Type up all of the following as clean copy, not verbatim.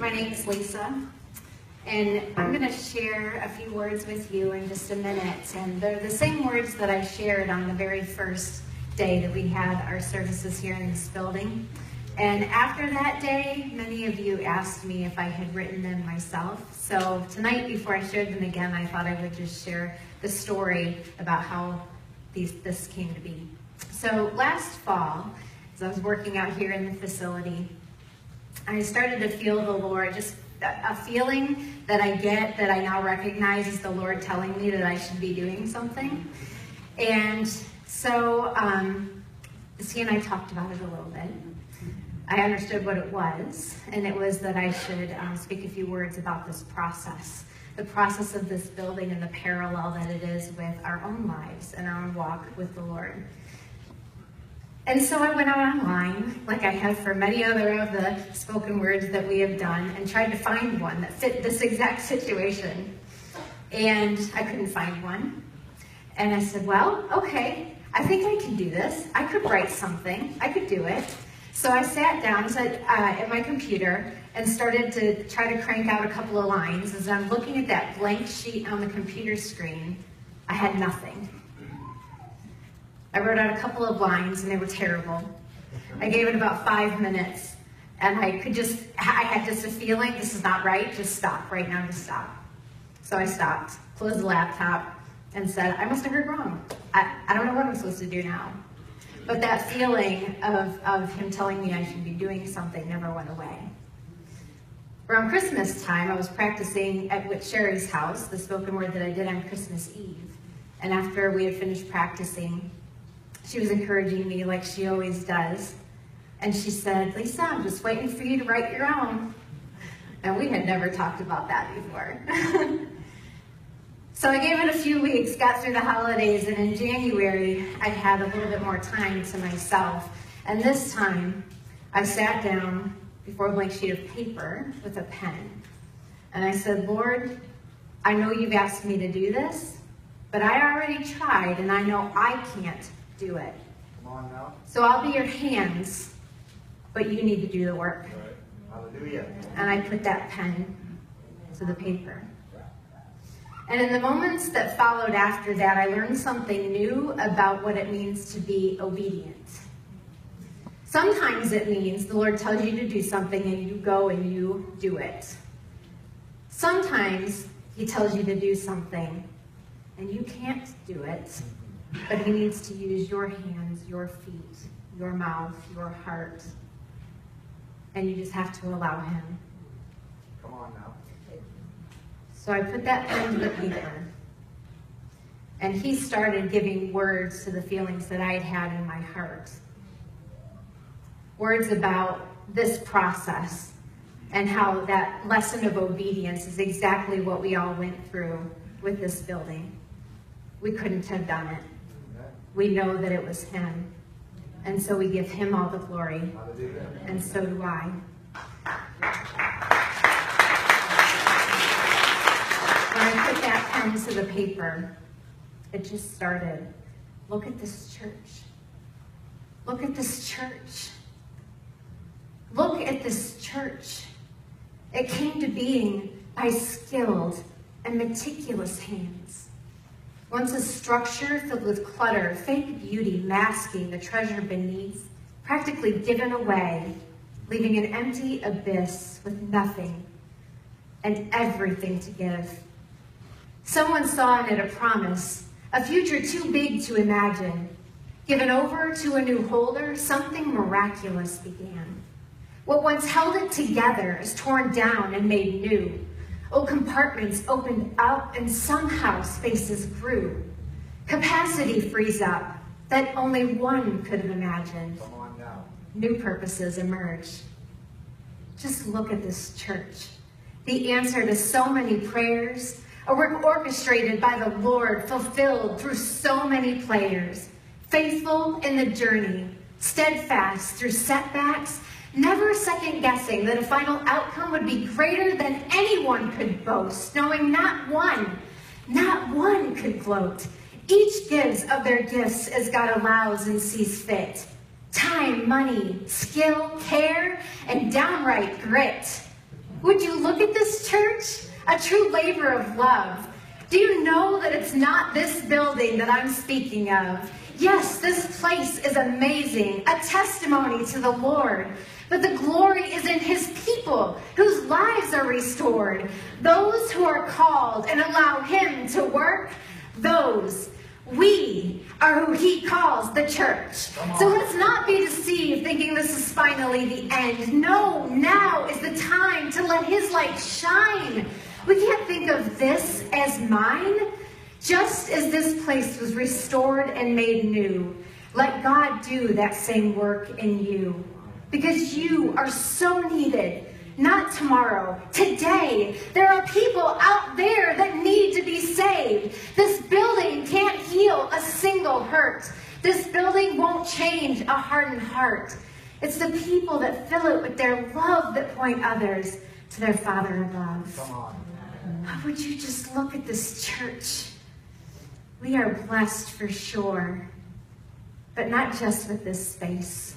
My name is Lisa, and I'm going to share a few words with you in just a minute. And they're the same words that I shared on the very first day that we had our services here in this building. And after that day, many of you asked me if I had written them myself. So tonight, before I shared them again, I thought I would just share the story about how this came to be. So last fall, as I was working out here in the facility, I started to feel the Lord, just a feeling that I get that I now recognize as the Lord telling me that I should be doing something. And so he and I talked about it a little bit. I understood what it was, and it was that I should speak a few words about this process, the process of this building and the parallel that it is with our own lives and our own walk with the Lord. And so I went out online, like I have for many other of the spoken words that we have done, and tried to find one that fit this exact situation. And I couldn't find one. And I said, well, okay, I think I can do this. I could write something. I could do it. So I sat down at my computer and started to try to crank out a couple of lines. As I'm looking at that blank sheet on the computer screen, I had nothing. I wrote out a couple of lines and they were terrible. I gave it about 5 minutes and I had just a feeling, this is not right, just stop, right now, just stop. So I stopped, closed the laptop and said, I must have heard wrong. I don't know what I'm supposed to do now. But that feeling of him telling me I should be doing something never went away. Around Christmas time, I was practicing with Sherry's house, the spoken word that I did on Christmas Eve. And after we had finished practicing, she was encouraging me like she always does. And she said, Lisa, I'm just waiting for you to write your own. And we had never talked about that before. So I gave it a few weeks, got through the holidays, and in January, I had a little bit more time to myself. And this time, I sat down before a blank sheet of paper with a pen. And I said, Lord, I know you've asked me to do this, but I already tried, and I know I can't do it. Come on now. So I'll be your hands, but you need to do the work. All right. Hallelujah. And I put that pen to the paper. And in the moments that followed after that, I learned something new about what it means to be obedient. Sometimes it means the Lord tells you to do something and you go and you do it. Sometimes he tells you to do something and you can't do it, but he needs to use your hands, your feet, your mouth, your heart, and you just have to allow him. Come on now. So I put that pen to the paper, and he started giving words to the feelings that I had had in my heart. Words about this process and how that lesson of obedience is exactly what we all went through with this building. We couldn't have done it. We know that it was him, and so we give him all the glory, and so do I. When I put that pen to the paper, it just started. Look at this church. Look at this church. Look at this church. It came to being by skilled and meticulous hands. Once a structure filled with clutter, fake beauty masking the treasure beneath, practically given away, leaving an empty abyss with nothing and everything to give. Someone saw in it a promise, a future too big to imagine. Given over to a new holder, something miraculous began. What once held it together is torn down and made new. Old compartments opened up and somehow spaces grew. Capacity frees up that only one could have imagined. Come on now. New purposes emerge. Just look at this church. The answer to so many prayers, a work orchestrated by the Lord, fulfilled through so many players. Faithful in the journey, steadfast through setbacks, never second-guessing that a final outcome would be greater than anyone could boast, knowing not one could gloat. Each gives of their gifts as God allows and sees fit. Time, money, skill, care, and downright grit. Would you look at this church? A true labor of love. Do you know that it's not this building that I'm speaking of? Yes, this place is amazing, a testimony to the Lord. But the glory is in his people whose lives are restored. Those who are called and allow him to work, those, we are who he calls the church. So let's not be deceived thinking this is finally the end. No, now is the time to let his light shine. We can't think of this as mine. Just as this place was restored and made new, let God do that same work in you. Because you are so needed. Not tomorrow, today. There are people out there that need to be saved. This building can't heal a single hurt. This building won't change a hardened heart. It's the people that fill it with their love that point others to their Father above. Come on. Would you just look at this church? We are blessed for sure, but not just with this space.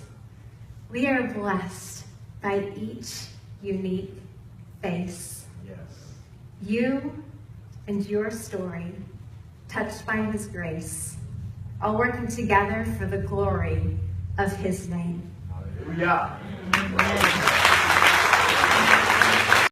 We are blessed by each unique face. Yes. You and your story, touched by his grace, all working together for the glory of his name. Hallelujah.